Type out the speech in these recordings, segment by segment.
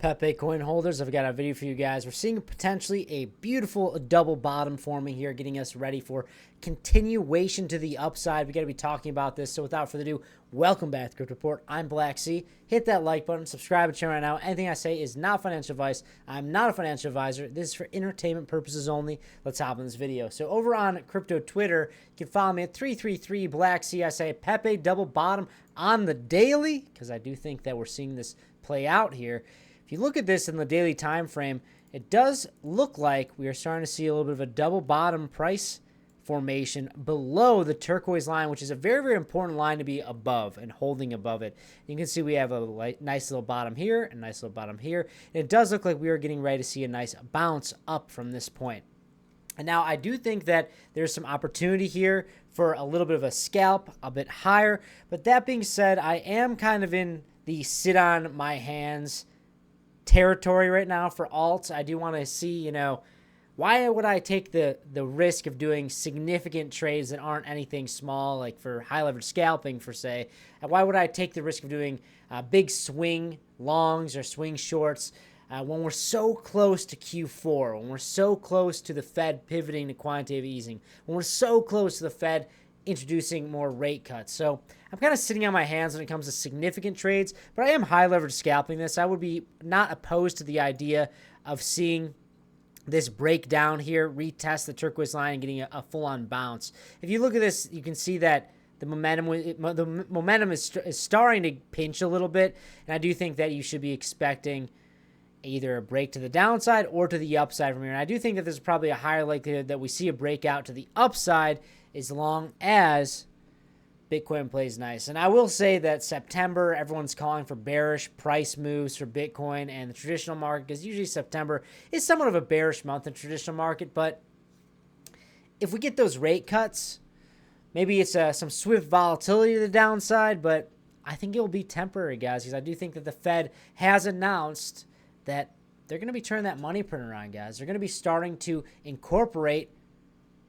Pepe coin holders, I've got a video for you guys. We're seeing potentially a beautiful double bottom forming here, getting us ready for continuation to the upside. We got to be talking about this. So without further ado, welcome back to Crypto Report. I'm Blacksea. Hit that like button, subscribe to the channel right now. Anything I say is not financial advice. I'm not a financial advisor. This is for entertainment purposes only. Let's hop in this video. So over on crypto Twitter, you can follow me at 333 Blacksea. I say Pepe double bottom on the daily, because I do think that we're seeing this play out here. If you look at this in the daily time frame, it does look like we are starting to see a little bit of a double bottom price formation below the turquoise line, which is a very, very important line to be above and holding above it. You can see we have a nice little bottom here, a nice little bottom here. And it does look like we are getting ready to see a nice bounce up from this point. And now I do think that there's some opportunity here for a little bit of a scalp, a bit higher. But that being said, I am kind of in the sit on my hands territory right now for alts. I do want to see, why would I take the risk of doing significant trades that aren't anything small, like for high leverage scalping, for say? And why would I take the risk of doing big swing longs or swing shorts when we're so close to Q4, when we're so close to the Fed pivoting to quantitative easing, when we're so close to the Fed introducing more rate cuts? So I'm kind of sitting on my hands when it comes to significant trades, but I am high leverage scalping this. I would be not opposed to the idea of seeing this breakdown here, retest the turquoise line and getting a full-on bounce. If you look at this, you can see that the momentum is starting to pinch a little bit, and I do think that you should be expecting either a break to the downside or to the upside from here. And I do think that there's probably a higher likelihood that we see a breakout to the upside as long as Bitcoin plays nice. And I will say that September, everyone's calling for bearish price moves for Bitcoin and the traditional market, because usually September is somewhat of a bearish month in the traditional market. But if we get those rate cuts, maybe it's some swift volatility to the downside, but I think it will be temporary, guys, because I do think that the Fed has announced that they're going to be turning that money printer on, guys. They're going to be starting to incorporate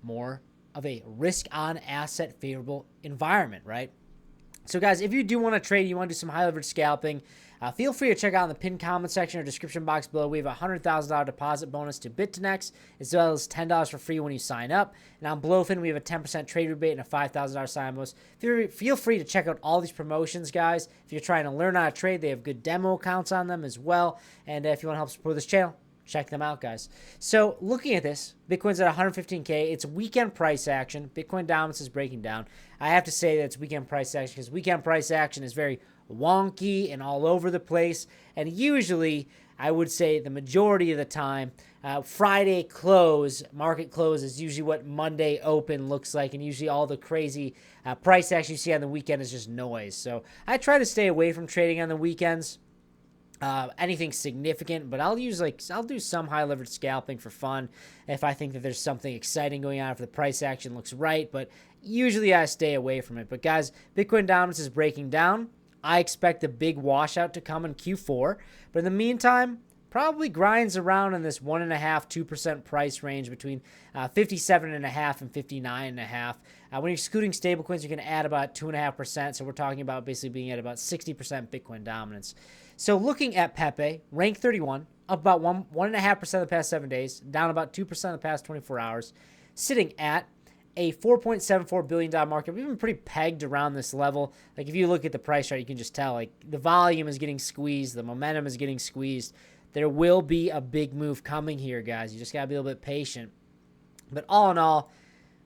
more of a risk-on asset favorable environment, right? So, guys, if you do want to trade, you want to do some high leverage scalping, feel free to check out in the pinned comment section or description box below. We have a $100,000 deposit bonus to BitConnect, as well as $10 for free when you sign up. And on Blowfin, we have a 10% trade rebate and a $5,000 sign bonus. Feel free to check out all these promotions, guys. If you're trying to learn how to trade, they have good demo accounts on them as well. And if you want to help support this channel, check them out, guys. So looking at this, Bitcoin's at 115K. It's weekend price action. Bitcoin dominance is breaking down. I have to say that it's weekend price action because weekend price action is very wonky and all over the place. And usually, I would say the majority of the time, Friday close, market close is usually what Monday open looks like. And usually all the crazy price action you see on the weekend is just noise. So I try to stay away from trading on the weekends. Anything significant, but I'll do some high leverage scalping for fun if I think that there's something exciting going on, if the price action looks right, but usually I stay away from it. But guys, Bitcoin dominance is breaking down. I expect a big washout to come in Q4, but in the meantime, probably grinds around in this 1.5–2% price range between 57.5 and 59.5. When you're excluding stablecoins, you can add about 2.5%. So we're talking about basically being at about 60% Bitcoin dominance. So looking at Pepe, rank 31, up about 1.5% the past 7 days, down about 2% the past 24 hours, sitting at a $4.74 billion market. We've been pretty pegged around this level. Like if you look at the price chart, you can just tell like the volume is getting squeezed, the momentum is getting squeezed. There will be a big move coming here, guys. You just got to be a little bit patient. But all in all,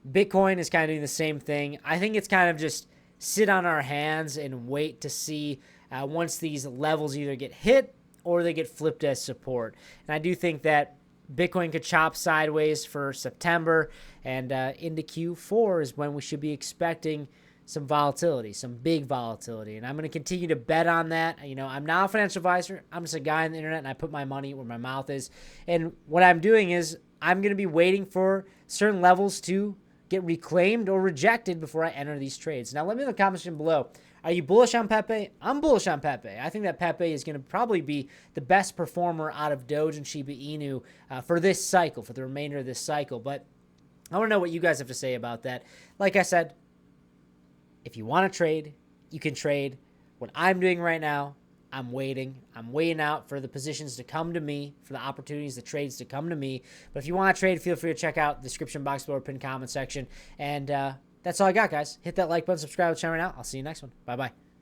Bitcoin is kind of doing the same thing. I think it's kind of just sit on our hands and wait to see once these levels either get hit or they get flipped as support. And I do think that Bitcoin could chop sideways for September, and into Q4 is when we should be expecting some volatility, some big volatility. And I'm going to continue to bet on that. I'm not a financial advisor. I'm just a guy on the internet, and I put my money where my mouth is. And what I'm doing is I'm going to be waiting for certain levels to get reclaimed or rejected before I enter these trades. Now, let me know in the comment section below. Are you bullish on Pepe? I'm bullish on Pepe. I think that Pepe is going to probably be the best performer out of Doge and Shiba Inu for this cycle, for the remainder of this cycle. But I want to know what you guys have to say about that. Like I said, if you want to trade, you can trade. What I'm doing right now, I'm waiting. I'm waiting out for the positions to come to me, for the opportunities, the trades to come to me. But if you want to trade, feel free to check out the description box below or pinned comment section. And that's all I got, guys. Hit that like button, subscribe to the channel right now. I'll see you next one. Bye-bye.